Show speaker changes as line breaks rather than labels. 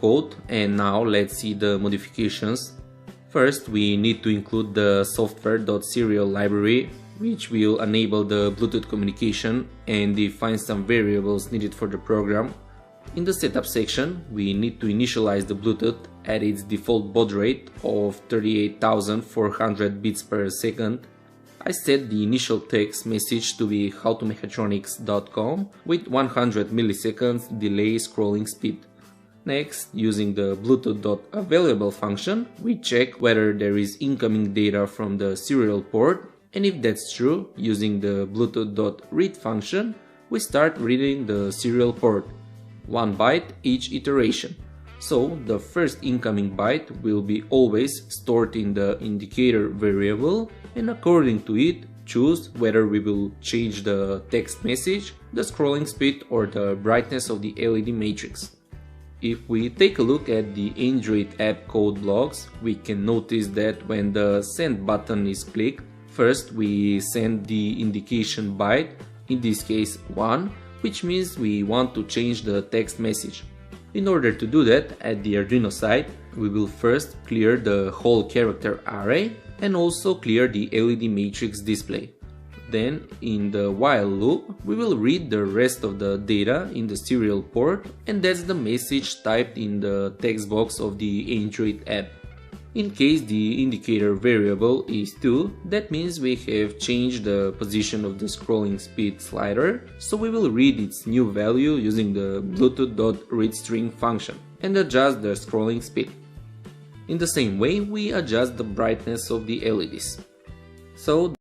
code, and now let's see the modifications. First, we need to include the software.serial library, which will enable the Bluetooth communication and define some variables needed for the program. In the setup section, we need to initialize the Bluetooth at its default baud rate of 38,400 bits per second. I set the initial text message to be howtomechatronics.com with 100 milliseconds delay scrolling speed. Next, using the Bluetooth.available function, we check whether there is incoming data from the serial port, and if that's true, using the Bluetooth.read function, we start reading the serial port, 1 byte each iteration. So the first incoming byte will be always stored in the indicator variable, and according to it, choose whether we will change the text message, the scrolling speed, or the brightness of the LED matrix. If we take a look at the Android app code blocks, we can notice that when the send button is clicked, first we send the indication byte, in this case 1, which means we want to change the text message. In order to do that, at the Arduino side, we will first clear the whole character array and also clear the LED matrix display. Then, in the while loop, we will read the rest of the data in the serial port, and that's the message typed in the text box of the Android app. In case the indicator variable is 2, that means we have changed the position of the scrolling speed slider, so we will read its new value using the Bluetooth.readString function and adjust the scrolling speed. In the same way, we adjust the brightness of the LEDs. So